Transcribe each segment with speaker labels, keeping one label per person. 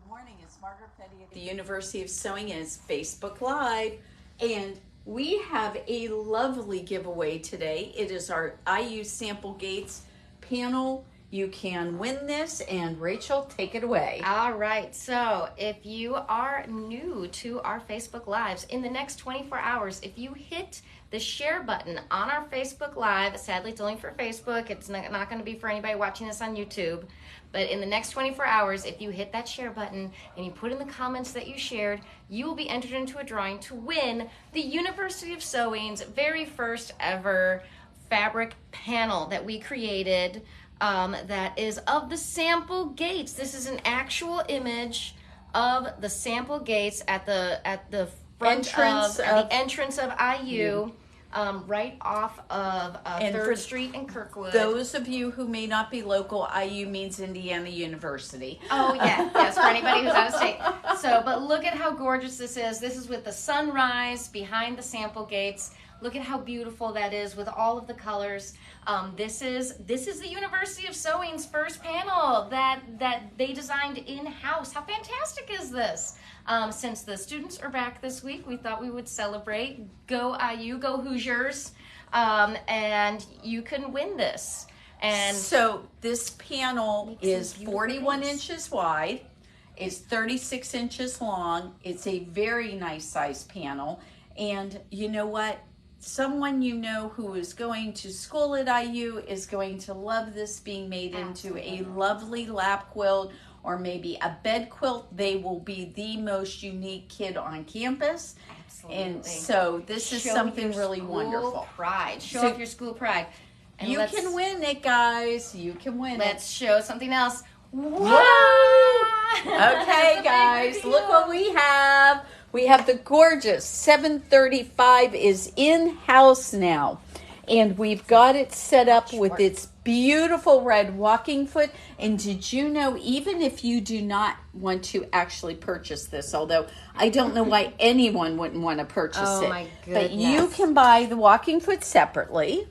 Speaker 1: morning. It's Margaret at the University of Sewing is Facebook Live, and we have a lovely giveaway today. It is our IU Sample Gates panel. You can win this, and Rachel, take it away.
Speaker 2: All right, so if you are new to our Facebook Lives, in the next 24 hours, if you hit the share button on our Facebook Live, sadly it's only for Facebook, it's not going to be for anybody watching this on YouTube, but in the next 24 hours, if you hit that share button and you put in the comments that you shared, you will be entered into a drawing to win the University of Sewing's very first ever fabric panel that we created. That is of the sample gates. This is an actual image of the sample gates at the front the entrance of IU, right off of 3rd Street in Kirkwood.
Speaker 1: Those of you who may not be local, IU means Indiana University.
Speaker 2: Oh yeah, yes, for anybody who's out of state. So, but look at how gorgeous this is. This is with the sunrise behind the sample gates. Look at how beautiful that is with all of the colors. This is the University of Sewing's first panel that they designed in-house. How fantastic is this? Since the students are back this week, we thought we would celebrate. Go IU, go Hoosiers, and you can win this. And
Speaker 1: so this panel is 41 inches wide. It's 36 inches long. It's a very nice size panel. And you know what? Someone you know who is going to school at IU is going to love this being made into a lovely lap quilt or maybe a bed quilt. They will be the most unique kid on campus.
Speaker 2: Absolutely.
Speaker 1: And so this is something really wonderful.
Speaker 2: Pride. Show off your school pride. And
Speaker 1: you can win it, guys. You can win it.
Speaker 2: Let's show something else.
Speaker 1: Whoa! Okay, guys, look what we have. We have the gorgeous 735 is in-house now. And we've got it set up with its beautiful red walking foot. And did you know, even if you do not want to actually purchase this, although I don't know why anyone wouldn't want to purchase it.
Speaker 2: My goodness.
Speaker 1: But you can buy the walking foot separately.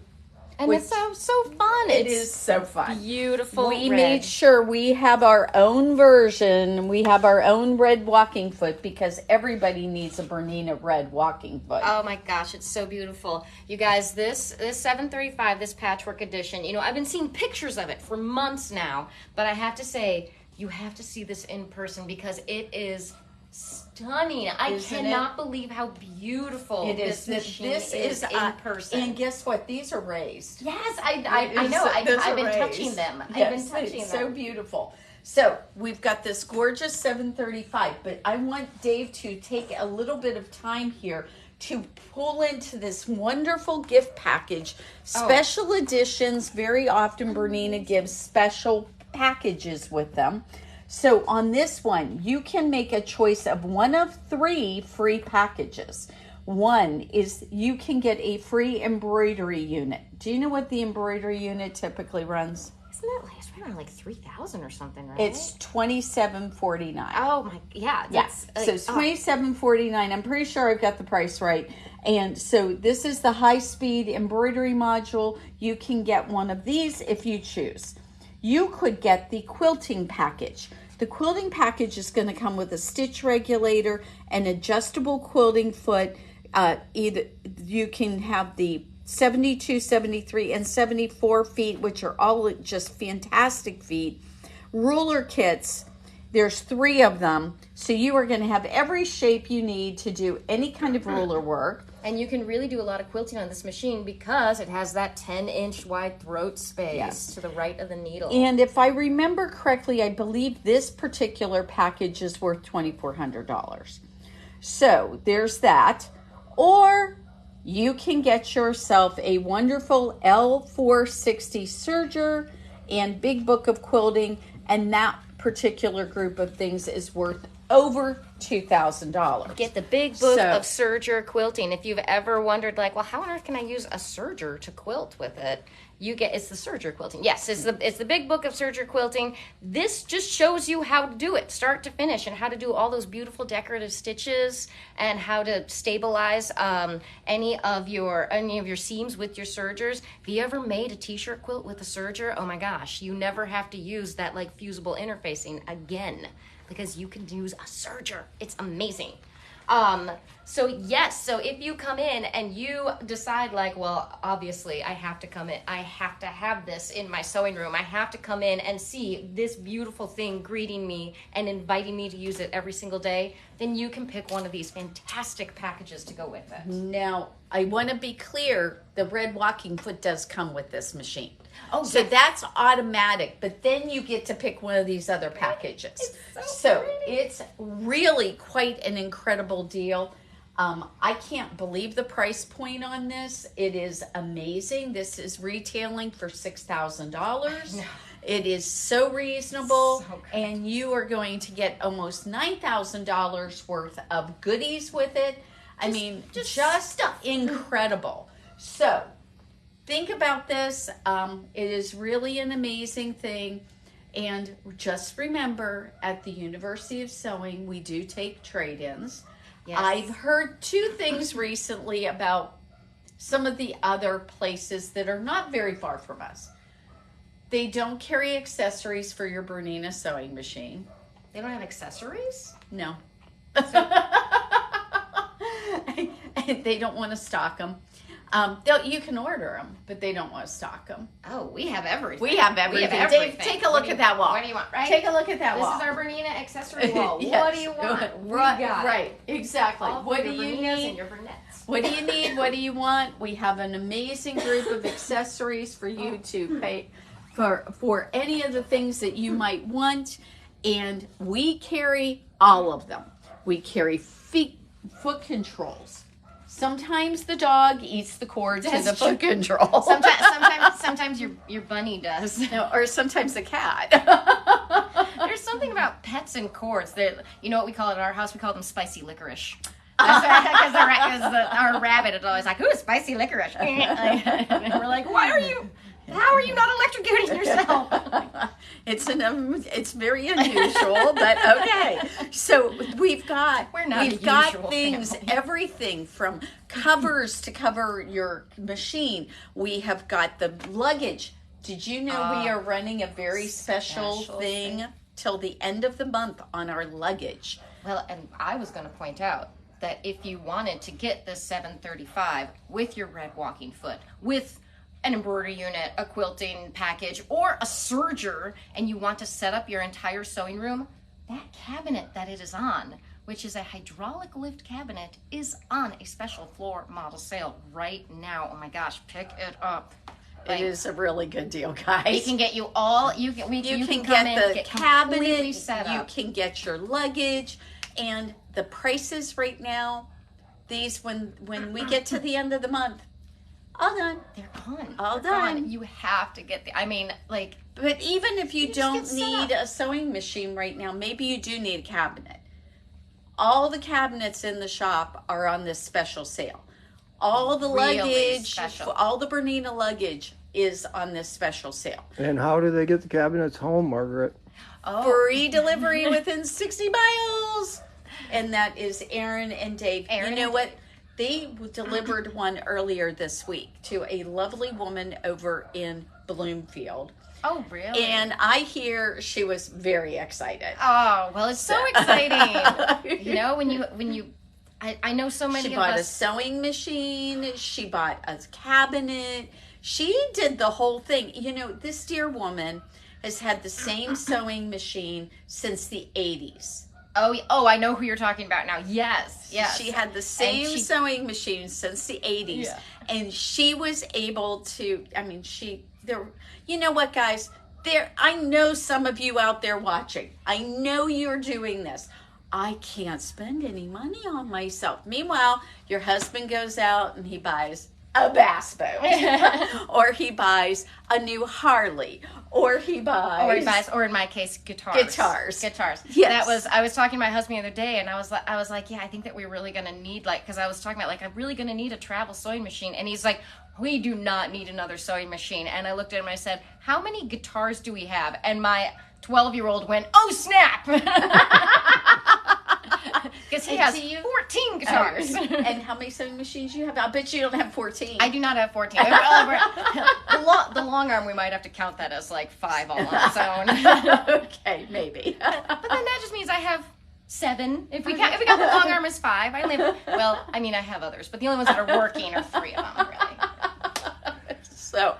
Speaker 2: And it's so fun.
Speaker 1: It is so fun.
Speaker 2: Beautiful.
Speaker 1: We made sure we have our own version. We have our own red walking foot because everybody needs a Bernina red walking foot.
Speaker 2: Oh my gosh, it's so beautiful. You guys, this 735, this patchwork edition, you know, I've been seeing pictures of it for months now, but I have to say, you have to see this in person because it is stunning. I cannot believe how beautiful this machine is in person.
Speaker 1: And guess what? These are raised.
Speaker 2: Yes, I know. I've been touching them.
Speaker 1: Yes,
Speaker 2: I've been touching them.
Speaker 1: So beautiful. So we've got this gorgeous 735, but I want Dave to take a little bit of time here to pull into this wonderful gift package. Special editions. Very often Bernina gives special packages with them. So on this one, you can make a choice of one of 3 free packages. One is you can get a free embroidery unit. Do you know what the embroidery unit typically runs?
Speaker 2: Isn't that around like $3,000 or something, right?
Speaker 1: It's $27.49.
Speaker 2: Oh my, yeah.
Speaker 1: Yes. So it's $27.49. I'm pretty sure I've got the price right. And so this is the high-speed embroidery module. You can get one of these if you choose. You could get the quilting package. The quilting package is going to come with a stitch regulator, an adjustable quilting foot. Either you can have the 72, 73, and 74 feet, which are all just fantastic feet. Ruler kits. There's 3 of them. So you are going to have every shape you need to do any kind of ruler work.
Speaker 2: And you can really do a lot of quilting on this machine because it has that 10-inch wide throat space to the right of the needle.
Speaker 1: And if I remember correctly, I believe this particular package is worth $2,400. So there's that. Or you can get yourself a wonderful L460 serger and Big Book of Quilting, and that particular group of things is worth over $2,000.
Speaker 2: Get the Big Book of Serger Quilting. If you've ever wondered, like, well, how on earth can I use a serger to quilt with it? it's the serger quilting. Yes, it's the big book of serger quilting. This just shows you how to do it, start to finish, and how to do all those beautiful decorative stitches, and how to stabilize any of your seams with your sergers. If you ever made a t-shirt quilt with a serger, oh my gosh, you never have to use that like fusible interfacing again, because you can use a serger. It's amazing. So if you come in and you decide like, well, obviously I have to come in, I have to have this in my sewing room, I have to come in and see this beautiful thing greeting me and inviting me to use it every single day, then you can pick one of these fantastic packages to go with it.
Speaker 1: Now, I want to be clear, the red walking foot does come with this machine.
Speaker 2: Oh,
Speaker 1: so
Speaker 2: yes.
Speaker 1: That's automatic, but then you get to pick one of these other packages.
Speaker 2: So pretty.
Speaker 1: It's really quite an incredible deal. I can't believe the price point on this. It is amazing. This is retailing for $6,000. It is so reasonable, and you are going to get almost $9,000 worth of goodies with it. Just incredible. So think about this. It is really an amazing thing. And just remember, at the University of Sewing, we do take trade-ins.
Speaker 2: Yes.
Speaker 1: I've heard two things recently about some of the other places that are not very far from us. They don't carry accessories for your Bernina sewing machine.
Speaker 2: They don't have accessories?
Speaker 1: No.
Speaker 2: So,
Speaker 1: They don't want to stock them. You can order them, but they don't want to stock them.
Speaker 2: oh, we have everything.
Speaker 1: We have everything. Dave, take a look at that wall.
Speaker 2: What do you want? Right?
Speaker 1: Take a look at that wall.
Speaker 2: This is our Bernina accessory wall.
Speaker 1: Yes.
Speaker 2: What do you want? We
Speaker 1: Right,
Speaker 2: got it.
Speaker 1: right, exactly.
Speaker 2: All
Speaker 1: What
Speaker 2: for
Speaker 1: do
Speaker 2: your
Speaker 1: you
Speaker 2: Berninas
Speaker 1: need?
Speaker 2: and your Bernettes.
Speaker 1: What do you need? What do you want? We have an amazing group of accessories for you to pay for any of the things that you might want, and we carry all of them. We carry foot controls. Sometimes the dog eats the cord to the foot control.
Speaker 2: Sometimes your bunny does.
Speaker 1: No, or sometimes the cat.
Speaker 2: There's something about pets and cords. You know what we call it at our house? We call them spicy licorice. Because our rabbit is always like, ooh, spicy licorice. And we're like, how are you not electrocuting yourself?
Speaker 1: It's very unusual, but okay. So we've got things, everything from covers to cover your machine. We have got the luggage. Did you know we are running a very special thing till the end of the month on our luggage?
Speaker 2: Well, and I was going to point out that if you wanted to get this $735 with your red walking foot, with an embroidery unit, a quilting package, or a serger, and you want to set up your entire sewing room, that cabinet that it is on, which is a hydraulic lift cabinet, is on a special floor model sale right now. Oh my gosh, pick it up.
Speaker 1: It is a really good deal, guys.
Speaker 2: We can get you all. You can get the
Speaker 1: cabinet.
Speaker 2: Set up.
Speaker 1: You can get your luggage, and the prices right now. These when we get to the end of the month, all done.
Speaker 2: They're gone.
Speaker 1: All
Speaker 2: They're
Speaker 1: done.
Speaker 2: gone. You have to get
Speaker 1: But even if you don't
Speaker 2: just
Speaker 1: need a sewing machine right now, maybe you do need a cabinet. All the cabinets in the shop are on this special sale. All the
Speaker 2: Really
Speaker 1: luggage,
Speaker 2: special.
Speaker 1: all the Bernina luggage is on this special sale.
Speaker 3: And how do they get the cabinets home, Margaret?
Speaker 1: Free delivery within 60 miles. And that is Aaron and Dave. You know what? They delivered one earlier this week to a lovely woman over in Bloomfield.
Speaker 2: Oh, really?
Speaker 1: And I hear she was very excited.
Speaker 2: Oh, well, it's so exciting. You know, when you I know so many
Speaker 1: She
Speaker 2: of
Speaker 1: bought a
Speaker 2: us.
Speaker 1: sewing machine. She bought a cabinet. She did the whole thing. You know, this dear woman has had the same sewing machine since the 80s.
Speaker 2: Oh, I know who you're talking about now. Yes.
Speaker 1: She had the same sewing machine since the 80s.
Speaker 2: Yeah.
Speaker 1: And she was able to, you know what, guys? I know some of you out there watching. I know you're doing this. I can't spend any money on myself. Meanwhile, your husband goes out and he buys a bass boat, or he buys a new Harley, or he buys,
Speaker 2: or in my case, guitars.
Speaker 1: Yes.
Speaker 2: I was talking to my husband the other day, and I was like, yeah, I think that we're really gonna need, like, because I was talking about, like, I'm really gonna need a travel sewing machine, and he's like, we do not need another sewing machine. And I looked at him and I said, how many guitars do we have? And my 12-year-old went, oh snap, because he has 14 guitars.
Speaker 1: And how many sewing machines you have? I bet you don't have 14.
Speaker 2: I do not have 14. The long arm, we might have to count that as like 5 all on its own.
Speaker 1: Okay, maybe.
Speaker 2: But then that just means I have 7. If we count the long arm as 5, I only have, well, I mean, I have others, but the only ones that are working are 3 of them, really.
Speaker 1: So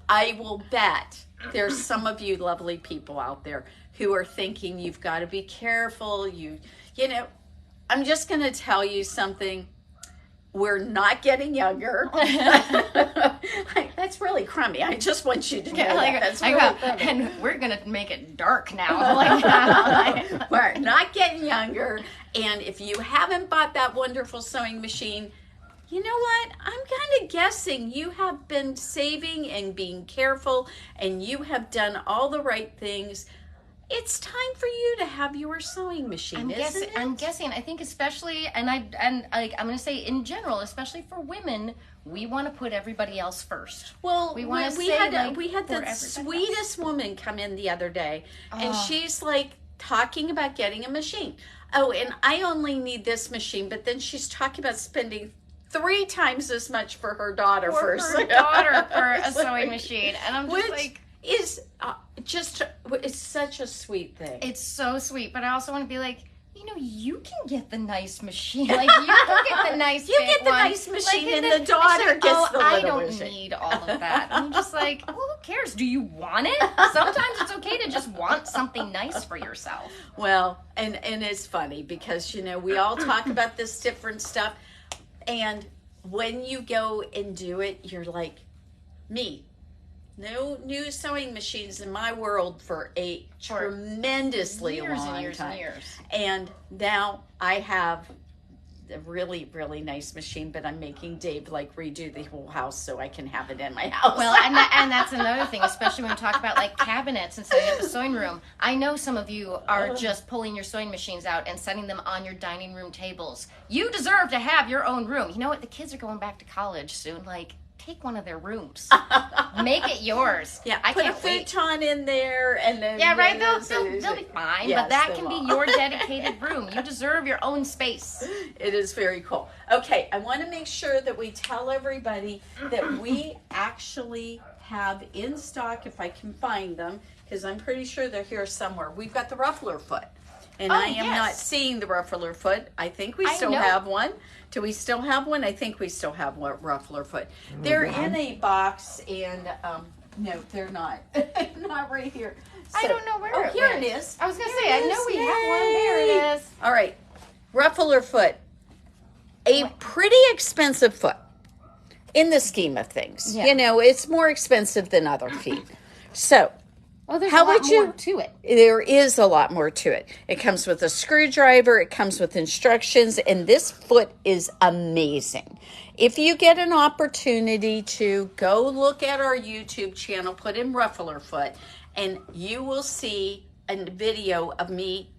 Speaker 1: I will bet there's some of you lovely people out there who are thinking you've got to be careful. You know, I'm just going to tell you something. We're not getting younger. That's really crummy. I just want you to know that. That's really crummy.
Speaker 2: And we're going to make it dark now.
Speaker 1: We're not getting younger. And if you haven't bought that wonderful sewing machine, you know what? I'm kind of guessing you have been saving and being careful, and you have done all the right things. It's time for you to have your sewing machine, isn't it?
Speaker 2: I'm guessing. I think especially, I'm going to say in general, especially for women, we want to put everybody else first.
Speaker 1: Well, we had the
Speaker 2: sweetest
Speaker 1: woman come in the other day, and she's like talking about getting a machine. Oh, and I only need this machine, but then she's talking about spending 3 times as much for her daughter for a
Speaker 2: sewing machine, and I'm just like,
Speaker 1: is it's such a sweet thing.
Speaker 2: It's so sweet, but I also want to be like, you know, you can get the nice machine. Like, you can get the nice
Speaker 1: nice machine, like, and the daughter gets the little
Speaker 2: I don't
Speaker 1: machine.
Speaker 2: need all of that. I'm just like, well, who cares? Do you want it? Sometimes it's okay to just want something nice for yourself.
Speaker 1: Well, and it's funny because, you know, we all talk about this different stuff, and when you go and do it, you're like, me. No new sewing machines in my world for a tremendously long time. And now I have a really, really nice machine, but I'm making Dave like redo the whole house so I can have it in my house.
Speaker 2: Well, and that's another thing, especially when we talk about like cabinets and setting up a sewing room. I know some of you are just pulling your sewing machines out and setting them on your dining room tables. You deserve to have your own room. You know what? The kids are going back to college soon. Like, take one of their rooms. Make it yours.
Speaker 1: Yeah,
Speaker 2: I
Speaker 1: put
Speaker 2: can't
Speaker 1: a futon in there, and then
Speaker 2: right. They'll be fine.
Speaker 1: Yes,
Speaker 2: but that can be your dedicated room. You deserve your own space.
Speaker 1: It is very cool. Okay, I want to make sure that we tell everybody that we actually have in stock, if I can find them, because I'm pretty sure they're here somewhere. We've got the ruffler foot. And I am not seeing the ruffler foot. I think we still have one. Do we still have one? I think we still have one ruffler foot. They're in a box, and no, they're not. Not right here. So,
Speaker 2: I don't know where it
Speaker 1: here
Speaker 2: went.
Speaker 1: it is.
Speaker 2: I was going to say, I know we have one. There it is.
Speaker 1: All right. Ruffler foot. A pretty expensive foot in the scheme of things.
Speaker 2: Yeah.
Speaker 1: You know, it's more expensive than other feet. So,
Speaker 2: well, there's a lot more to it.
Speaker 1: There is a lot more to it. It comes with a screwdriver. It comes with instructions. And this foot is amazing. If you get an opportunity to go look at our YouTube channel, put in ruffler foot, and you will see a video of me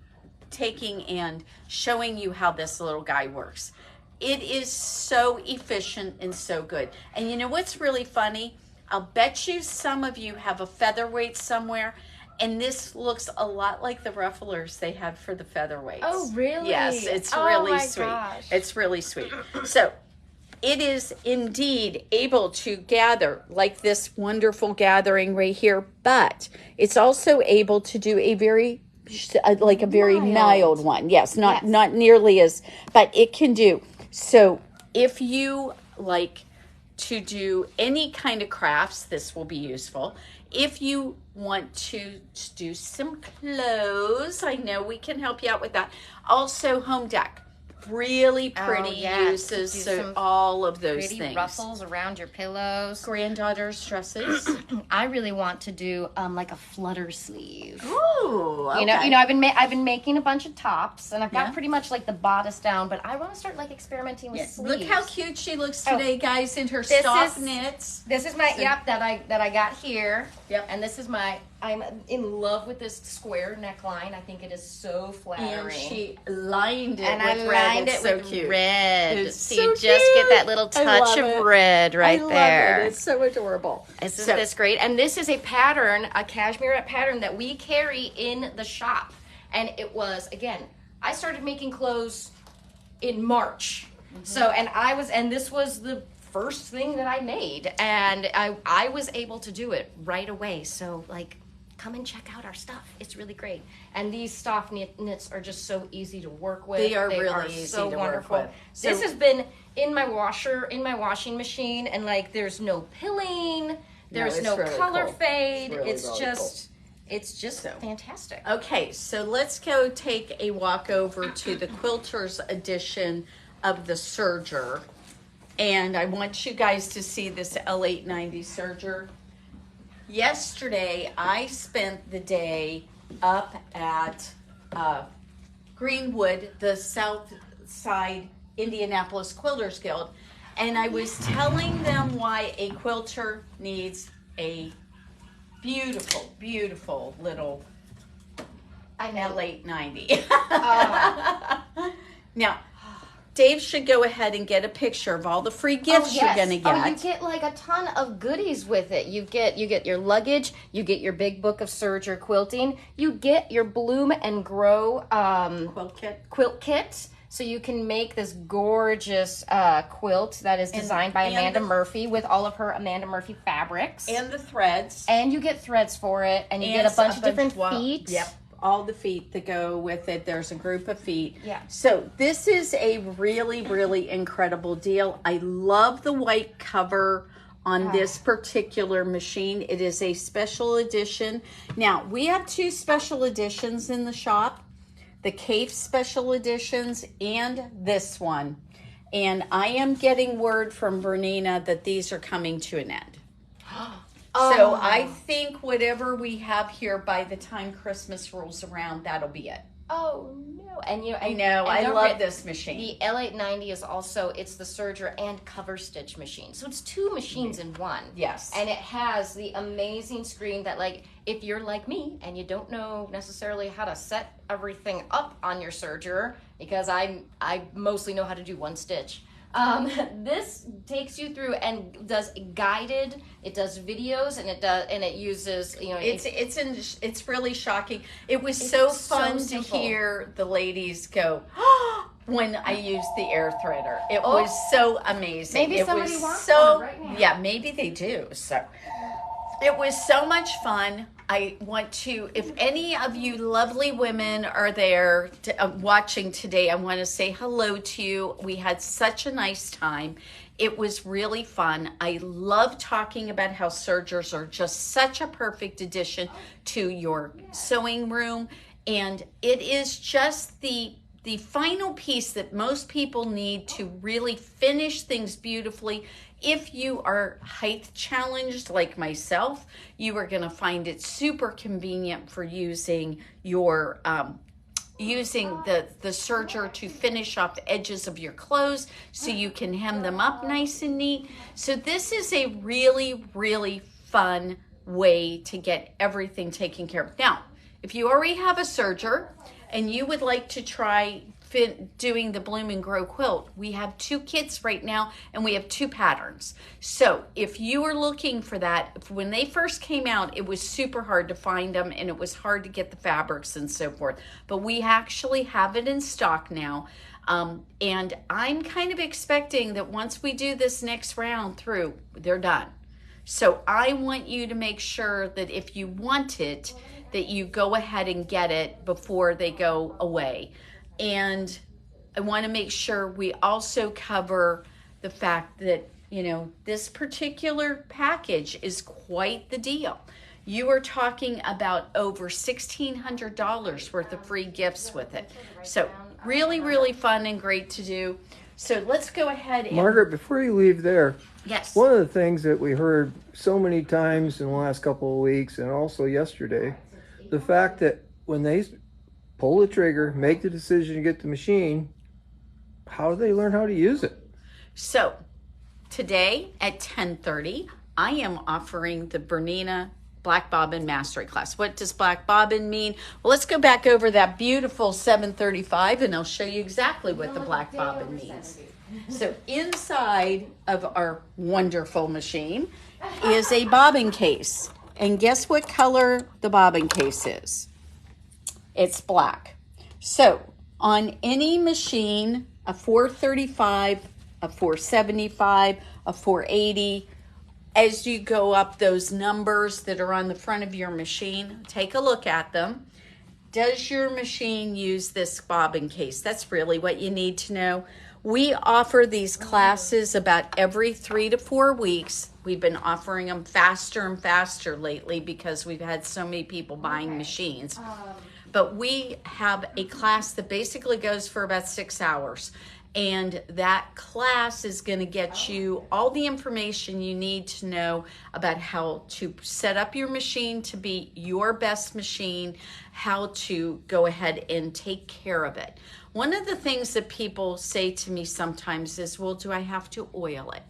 Speaker 1: taking and showing you how this little guy works. It is so efficient and so good. And you know what's really funny? I'll bet you some of you have a featherweight somewhere, and this looks a lot like the rufflers they had for the featherweights.
Speaker 2: Oh, really?
Speaker 1: Yes, it's really sweet.
Speaker 2: Gosh.
Speaker 1: It's really sweet. So it is indeed able to gather like this wonderful gathering right here, but it's also able to do a very mild one. Yes, not nearly as, but it can do. So if you like to do any kind of crafts, this will be useful. If you want to do some clothes, I know we can help you out with that. Also home dec. really pretty
Speaker 2: yes.
Speaker 1: uses,
Speaker 2: Do
Speaker 1: so
Speaker 2: some
Speaker 1: all of those
Speaker 2: Pretty
Speaker 1: things.
Speaker 2: ruffles around your pillows.
Speaker 1: Granddaughter's dresses.
Speaker 2: I really want to do like a flutter sleeve.
Speaker 1: Ooh, okay.
Speaker 2: You know, I've been making a bunch of tops, and I've got
Speaker 1: Yeah.
Speaker 2: pretty much like the bodice down, but I want to start like experimenting with sleeves.
Speaker 1: Look how cute she looks today, guys, in her
Speaker 2: This
Speaker 1: stock
Speaker 2: is-
Speaker 1: knits.
Speaker 2: This is my that I got here.
Speaker 1: Yep.
Speaker 2: And this is I'm in love with this square neckline. I think it is so flattering.
Speaker 1: And she lined it
Speaker 2: And
Speaker 1: with
Speaker 2: I
Speaker 1: red.
Speaker 2: lined
Speaker 1: It's
Speaker 2: it
Speaker 1: so
Speaker 2: with
Speaker 1: cute.
Speaker 2: red.
Speaker 1: It's
Speaker 2: So
Speaker 1: so
Speaker 2: you just
Speaker 1: cute.
Speaker 2: get that little
Speaker 1: I
Speaker 2: touch
Speaker 1: love
Speaker 2: of
Speaker 1: it.
Speaker 2: red right
Speaker 1: I love
Speaker 2: there.
Speaker 1: It. It's so adorable.
Speaker 2: Isn't
Speaker 1: So-
Speaker 2: this great? And this is a pattern, a cashmere pattern that we carry in the shop. And it was, again, I started making clothes in March. So, and this was the first thing that I made. And I was able to do it right away. So, like, come and check out our stuff. It's really great. And these soft knits are just so easy to work with.
Speaker 1: They are really easy
Speaker 2: so
Speaker 1: to
Speaker 2: wonderful.
Speaker 1: work with.
Speaker 2: This
Speaker 1: So-
Speaker 2: has been in my washing machine, and like there's no pilling, there's
Speaker 1: it's
Speaker 2: no
Speaker 1: really
Speaker 2: color
Speaker 1: cool.
Speaker 2: fade.
Speaker 1: It's really, really
Speaker 2: It's just fantastic.
Speaker 1: Okay, so let's go take a walk over to the Quilters edition of the Serger. And I want you guys to see this L890 Serger. Yesterday, I spent the day up at Greenwood, the South Side Indianapolis Quilters Guild, and I was telling them why a quilter needs a beautiful, beautiful little L890. Now, Dave should go ahead and get a picture of all the free gifts you're gonna get.
Speaker 2: Oh, you get like a ton of goodies with it. You get your luggage, you get your big book of serger quilting, you get your Bloom and Grow quilt kit. So you can make this gorgeous quilt that is designed by Amanda Murphy with all of her Amanda Murphy fabrics.
Speaker 1: And the threads.
Speaker 2: And you get threads for it, and you get a bunch of different feet.
Speaker 1: Yep, all the feet that go with it. There's a group of feet.
Speaker 2: Yeah.
Speaker 1: So this is a really, really incredible deal. I love the white cover on this particular machine. It is a special edition. Now, we have two special editions in the shop. The Cape special editions and this one. And I am getting word from Bernina that these are coming to an end. So I think whatever we have here by the time Christmas rolls around, that'll be it.
Speaker 2: Oh no! And
Speaker 1: I know, I love this machine.
Speaker 2: The L890 is also, it's the serger and cover stitch machine. So it's two machines in one.
Speaker 1: Yes.
Speaker 2: And it has the amazing screen that, like, if you're like me and you don't know necessarily how to set everything up on your serger, because I mostly know how to do one stitch. This takes you through and does guided. It does videos, and it uses, you know.
Speaker 1: It's really shocking. It was so fun to
Speaker 2: simple.
Speaker 1: hear the ladies go when I used the Airthreader. It was so amazing.
Speaker 2: Maybe
Speaker 1: it
Speaker 2: somebody
Speaker 1: was
Speaker 2: wants
Speaker 1: so
Speaker 2: one right now.
Speaker 1: yeah, maybe they do. So it was so much fun. I want to, if any of you lovely women are there watching today, I want to say hello to you. We had such a nice time. It was really fun. I love talking about how sergers are just such a perfect addition to your sewing room. And it is just the final piece that most people need to really finish things beautifully. If you are height challenged like myself, you are going to find it super convenient for using your using the serger to finish off the edges of your clothes so you can hem them up nice and neat. So this is a really, really fun way to get everything taken care of. Now, if you already have a serger and you would like to try doing the Bloom and Grow quilt, we have two kits right now and we have two patterns. So if you are looking for that, when they first came out, it was super hard to find them and it was hard to get the fabrics and so forth. But we actually have it in stock now. And I'm kind of expecting that once we do this next round through, they're done. So I want you to make sure that if you want it, that you go ahead and get it before they go away. And I want to make sure we also cover the fact that, you know, this particular package is quite the deal. You are talking about over $1,600 worth of free gifts with it. So Really, really fun and great to do. So let's go ahead and...
Speaker 3: Margaret, before you leave there,
Speaker 1: Yes.
Speaker 3: one of the things that we heard so many times in the last couple of weeks and also yesterday, the fact that when they pull the trigger, make the decision to get the machine, how do they learn how to use it?
Speaker 1: So today at 10:30, I am offering the Bernina Black Bobbin Mastery Class. What does Black Bobbin mean? Well, let's go back over that beautiful 735 and I'll show you exactly what the Black Bobbin means. So inside of our wonderful machine is a bobbin case. And guess what color the bobbin case is? It's black. So on any machine, a 435, a 475, a 480, as you go up those numbers that are on the front of your machine, take a look at them. Does your machine use this bobbin case? That's really what you need to know. We offer these classes about every 3 to 4 weeks. We've been offering them faster and faster lately because we've had so many people buying machines. But we have a class that basically goes for about 6 hours. And that class is going to get you all the information you need to know about how to set up your machine to be your best machine, how to go ahead and take care of it. One of the things that people say to me sometimes is, well, do I have to oil it?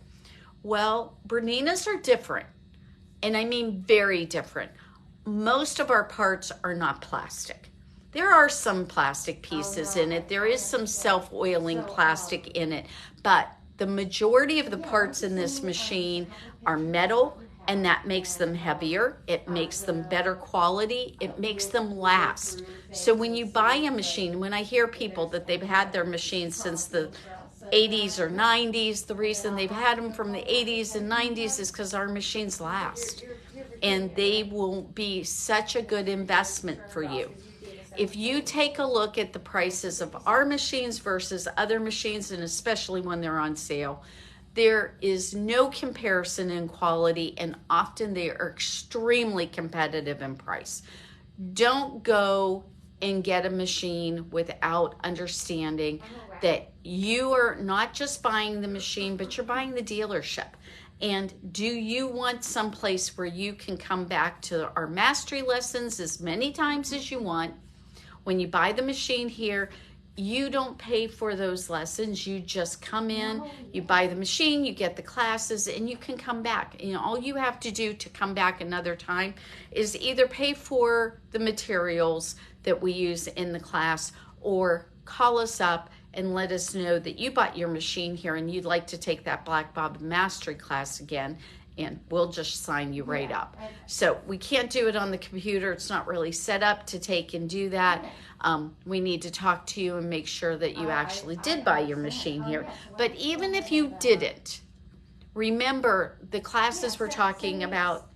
Speaker 1: Well, Berninas are different, and I mean very different. Most of our parts are not plastic. There are some plastic pieces in it. There is some self-oiling plastic in it, but the majority of the parts in this machine are metal, and that makes them heavier. It makes them better quality. It makes them last. So when you buy a machine, when I hear people that they've had their machines since the 80s or 90s, the reason they've had them from the 80s and 90s is because our machines last, and they will be such a good investment for you. If you take a look at the prices of our machines versus other machines, and especially when they're on sale, there is no comparison in quality, and often they are extremely competitive in price. Don't go and get a machine without understanding that you are not just buying the machine, but you're buying the dealership. And do you want someplace where you can come back to our mastery lessons as many times as you want? When you buy the machine here, you don't pay for those lessons. You just come in, you buy the machine, you get the classes, and you can come back. You know, all you have to do to come back another time is either pay for the materials that we use in the class or call us up and let us know that you bought your machine here and you'd like to take that Black Bobbin Mastery class again, and we'll just sign you right up. So we can't do it on the computer. It's not really set up to take and do that. We need to talk to you and make sure that you actually did buy your machine here. But even if you didn't, remember the classes we're talking about,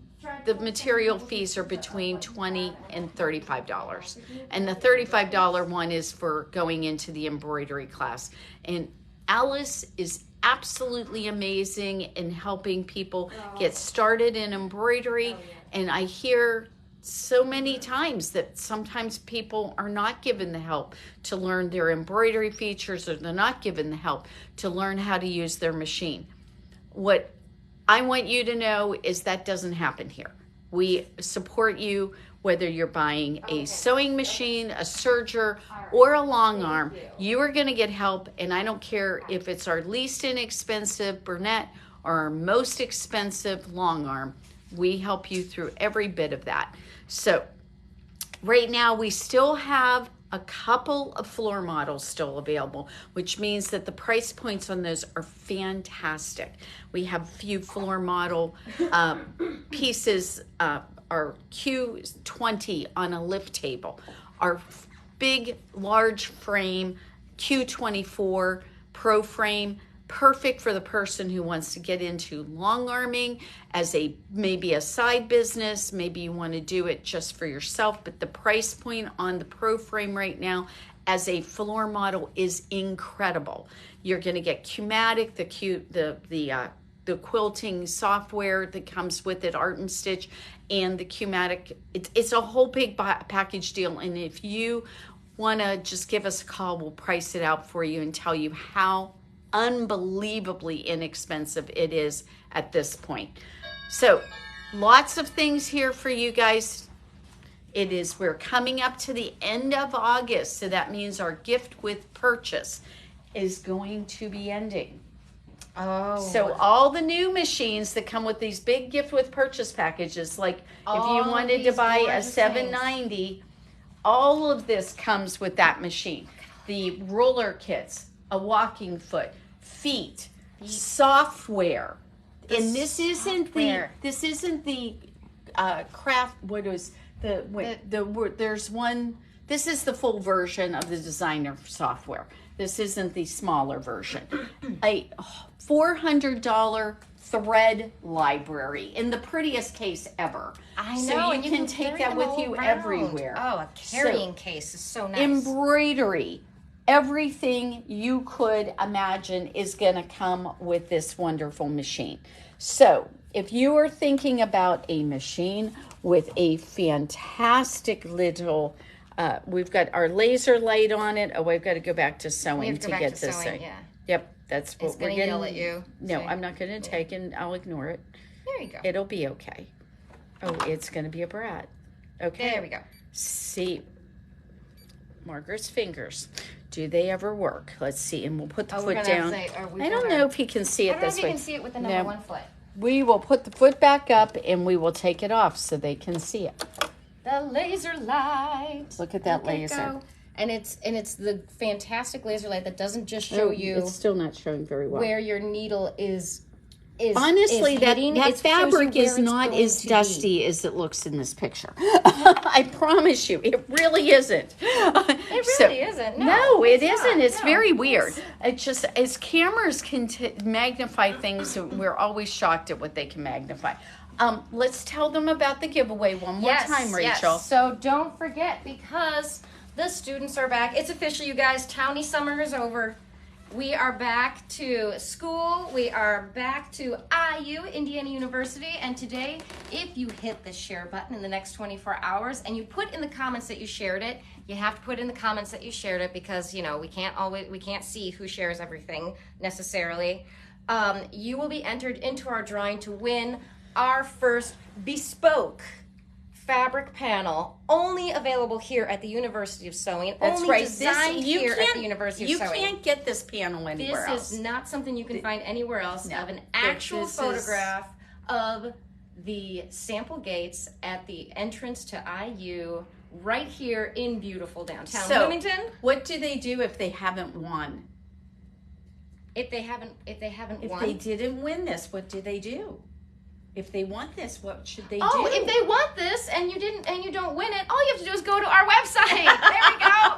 Speaker 1: the material fees are between $20 and $35. And the $35 one is for going into the embroidery class. And Alice is absolutely amazing in helping people get started in embroidery. And I hear so many times that sometimes people are not given the help to learn their embroidery features, or they're not given the help to learn how to use their machine. What I want you to know is that doesn't happen here. We support you whether you're buying a sewing machine, a serger, or a long arm. You are going to get help, and I don't care if it's our least inexpensive Bernette or our most expensive long arm. We help you through every bit of that. So right now we still have a couple of floor models still available, which means that the price points on those are fantastic. We have a few floor model pieces, our Q20 on a lift table, our big large frame Q24 Pro frame, perfect for the person who wants to get into long arming as maybe a side business. Maybe you want to do it just for yourself, but the price point on the Pro frame right now as a floor model is incredible. You're going to get Q-matic, the quilting software that comes with it, Art and Stitch, and the Q-matic. It's a whole big package deal. And if you want to just give us a call, we'll price it out for you and tell you how unbelievably inexpensive it is at this point. So lots of things here for you guys. We're coming up to the end of August, so that means our gift with purchase is going to be ending.
Speaker 2: Oh.
Speaker 1: So all the new machines that come with these big gift with purchase packages, like if you wanted to buy a 790, all of this comes with that machine. The roller kits, a walking foot, feet, software. And this isn't the craft, what is there's one, this is the full version of the designer software. This isn't the smaller version. A $400 thread library in the prettiest case ever.
Speaker 2: I know.
Speaker 1: So you
Speaker 2: and
Speaker 1: can take that with you everywhere.
Speaker 2: Oh, a carrying case is so nice.
Speaker 1: Embroidery. Everything you could imagine is going to come with this wonderful machine. So if you are thinking about a machine with a fantastic little, we've got our laser light on it. Oh, I've got to go back to sewing to get this thing.
Speaker 2: Yeah.
Speaker 1: Yep, that's what we're getting.
Speaker 2: Yell at you.
Speaker 1: No, I'm not going to take it. I'll ignore it.
Speaker 2: There you go.
Speaker 1: It'll be okay. Oh, it's going to be a brat. Okay.
Speaker 2: There we go.
Speaker 1: See, Margaret's fingers. Do they ever work? Let's see, and we'll put the foot down. I don't know if he can see it this way.
Speaker 2: I don't know if you can see it with the number one foot.
Speaker 1: We will put the foot back up and we will take it off so they can see it.
Speaker 2: The laser light.
Speaker 1: Look at that laser.
Speaker 2: Go. And it's the fantastic laser light that doesn't just show you.
Speaker 1: It's still not showing very well.
Speaker 2: Where your needle is
Speaker 1: honestly, that fabric is not as dusty as it looks in this picture. I promise you, it really isn't.
Speaker 2: It really isn't.
Speaker 1: No, it isn't. It's very weird. It's just, as cameras can magnify things, we're always shocked at what they can magnify. Let's tell them about the giveaway one more time, Rachel.
Speaker 2: Yes. So don't forget, because the students are back. It's official, you guys. Townie summer is over. We are back to school. We are back to IU, Indiana University. And today, if you hit the share button in the next 24 hours and you put in the comments that you shared it, you have to put in the comments that you shared it because, you know, we can't see who shares everything necessarily. You will be entered into our drawing to win our first bespoke fabric panel, only available here at the University of Sewing.
Speaker 1: That's
Speaker 2: only
Speaker 1: right.
Speaker 2: Designed here at the University of Sewing.
Speaker 1: You can't get this panel anywhere else.
Speaker 2: This is not something you can find anywhere else.
Speaker 1: No,
Speaker 2: of an actual photograph of the sample gates at the entrance to IU, right here in beautiful downtown Bloomington.
Speaker 1: What do they do if they haven't won?
Speaker 2: If they haven't won.
Speaker 1: If they didn't win this, what do they do? If they want this, what should they do?
Speaker 2: Oh, if they want this and you don't win it, all you have to do is go to our website. There we go.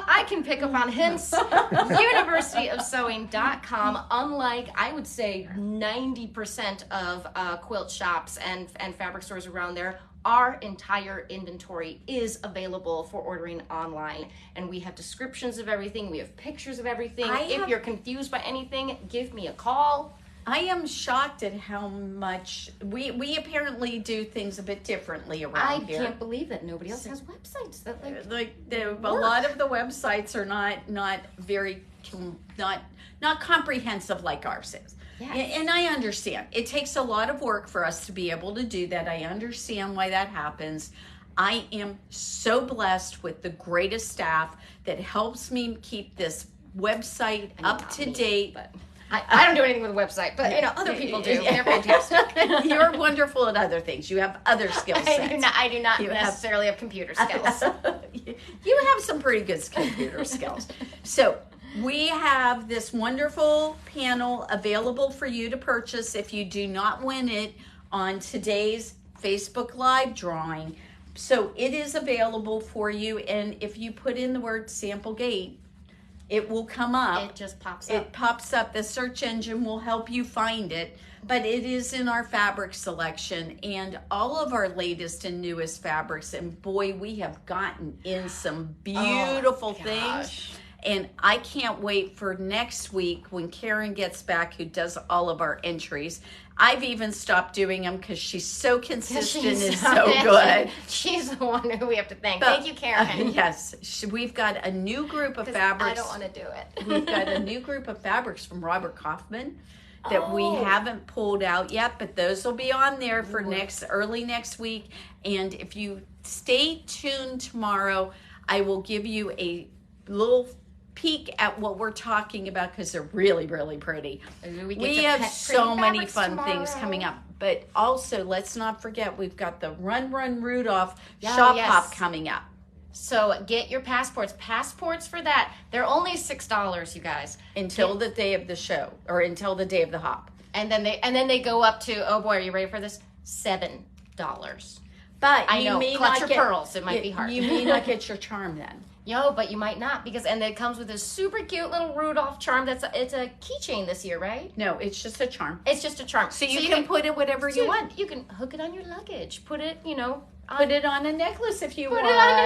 Speaker 2: I can pick up on hints. Universityofsewing.com. Unlike, I would say, 90% of quilt shops and fabric stores around there, our entire inventory is available for ordering online. And we have descriptions of everything. We have pictures of everything. If you're confused by anything, give me a call.
Speaker 1: I am shocked at how much we apparently do things a bit differently around here.
Speaker 2: I can't believe that nobody else has websites that
Speaker 1: a lot of the websites are not very not comprehensive like ours is.
Speaker 2: Yes.
Speaker 1: And I understand. It takes a lot of work for us to be able to do that. I understand why that happens. I am so blessed with the greatest staff that helps me keep this website up to date.
Speaker 2: I don't do anything with the website, but other people do. They're fantastic.
Speaker 1: You're wonderful at other things. You have other skill sets.
Speaker 2: I do not necessarily have computer skills.
Speaker 1: You have some pretty good computer skills. So we have this wonderful panel available for you to purchase if you do not win it on today's Facebook Live drawing. So it is available for you, and if you put in the word sample gate, it will come up.
Speaker 2: It just pops up.
Speaker 1: It pops up. The search engine will help you find it. But it is in our fabric selection and all of our latest and newest fabrics. And boy, we have gotten in some beautiful things. And I can't wait for next week when Karen gets back, who does all of our entries. I've even stopped doing them because she's so consistent and so good.
Speaker 2: She's the one who we have to thank. Thank you, Karen.
Speaker 1: Yes, we've got a new group of fabrics.
Speaker 2: I don't want to do it.
Speaker 1: We've got a new group of fabrics from Robert Kaufman that we haven't pulled out yet, but those will be on there for early next week. And if you stay tuned tomorrow, I will give you a little peek at what we're talking about because they're really, really pretty. We have so many fun things coming up. But also, let's not forget, we've got the Run Rudolf Shop Hop coming up.
Speaker 2: So get your passports. Passports for that, they're only $6, you guys.
Speaker 1: Until the day of the show, or until the day of the hop.
Speaker 2: And then they go up to, oh boy, are you ready for this? $7.
Speaker 1: But
Speaker 2: I know, clutch your
Speaker 1: get,
Speaker 2: pearls. It might be hard.
Speaker 1: You may not get your charm then.
Speaker 2: But you might not, because it comes with this super cute little Rudolph charm. It's a keychain this year, right?
Speaker 1: No, it's just a charm.
Speaker 2: It's just a charm.
Speaker 1: So you can put it whatever you want.
Speaker 2: You can hook it on your luggage. Put it,
Speaker 1: put it on a necklace if you want.
Speaker 2: Put it on a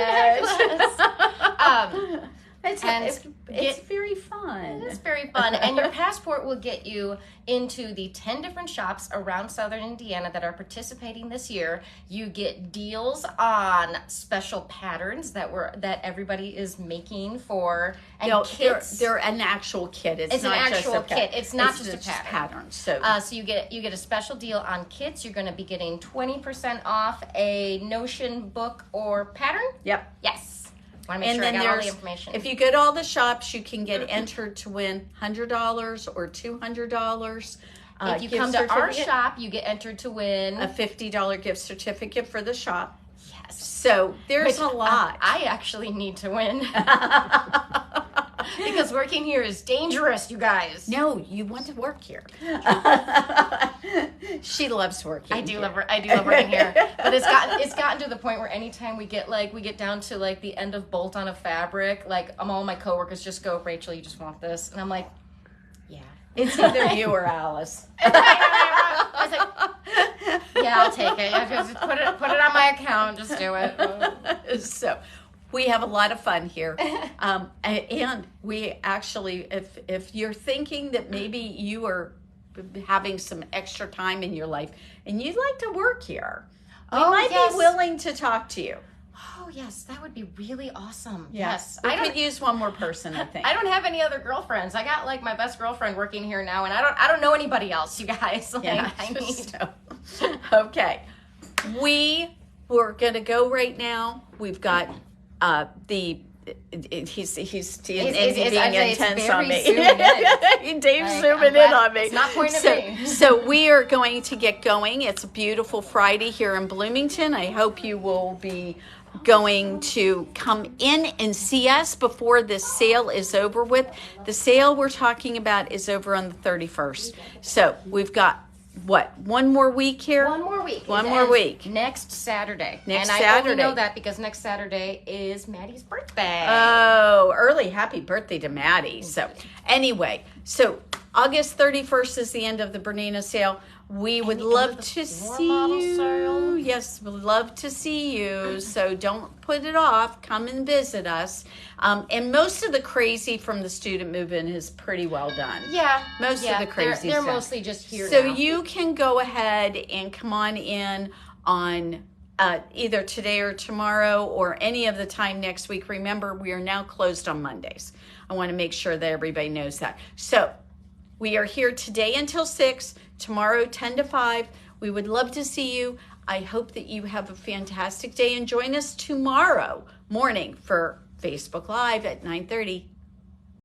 Speaker 2: necklace.
Speaker 1: It's very fun.
Speaker 2: It's very fun. And your passport will get you into the 10 different shops around Southern Indiana that are participating this year. You get deals on special patterns that everybody is making for kits.
Speaker 1: They're an actual kit.
Speaker 2: It's
Speaker 1: not
Speaker 2: an actual
Speaker 1: just a
Speaker 2: kit. It's not just a
Speaker 1: pattern. So
Speaker 2: you get a special deal on kits. You're going to be getting 20% off a Notion book or pattern.
Speaker 1: Yep.
Speaker 2: Yes. Want to make sure I got all the information.
Speaker 1: If you go to all the shops, you can get entered to win $100 or $200.
Speaker 2: If you come to our shop, you get entered to win
Speaker 1: a $50 gift certificate for the shop.
Speaker 2: Yes.
Speaker 1: So there's a lot.
Speaker 2: I actually need to win. Because working here is dangerous, you guys.
Speaker 1: No, you want to work here. She loves working.
Speaker 2: I do love working here. But it's gotten to the point where anytime we get down to the end of bolt on a fabric, all my coworkers just go, Rachel, you just want this, and I'm like, yeah.
Speaker 1: It's either you or Alice.
Speaker 2: I was like, yeah, I'll take it. Just put it on my account. Just do it.
Speaker 1: So. We have a lot of fun here. And we actually, if you're thinking that maybe you are having some extra time in your life and you'd like to work here, we might be willing to talk to you.
Speaker 2: Oh, yes, that would be really awesome.
Speaker 1: Yes. I could use one more person, I think.
Speaker 2: I don't have any other girlfriends. I got my best girlfriend working here now, and I don't know anybody else, you guys.
Speaker 1: Okay. We're going to go right now. We've got he's being intense on me. Dave's zooming in on me.
Speaker 2: It's not pointing at me.
Speaker 1: So we are going to get going. It's a beautiful Friday here in Bloomington. I hope you will be going to come in and see us before this sale is over with. The sale we're talking about is over on the 31st. So we've got one more week here?
Speaker 2: One more week.
Speaker 1: One more week.
Speaker 2: Next Saturday.
Speaker 1: Saturday.
Speaker 2: I only know that because next Saturday is Maddie's birthday.
Speaker 1: Oh, early happy birthday to Maddie. So anyway, August 31st is the end of the Bernina sale. We would love to see you. Yes, we'd love to see you. So don't put it off. Come and visit us. And most of the crazy from the student movement is pretty well done.
Speaker 2: Yeah.
Speaker 1: Most of the crazy
Speaker 2: they're
Speaker 1: stuff.
Speaker 2: mostly just here
Speaker 1: So
Speaker 2: now.
Speaker 1: you can go ahead and come on in on either today or tomorrow or any of the time next week. Remember, we are now closed on Mondays. I want to make sure that everybody knows that. So we are here today until 6, tomorrow 10 to 5. We would love to see you. I hope that you have a fantastic day and join us tomorrow morning for Facebook Live at 9:30.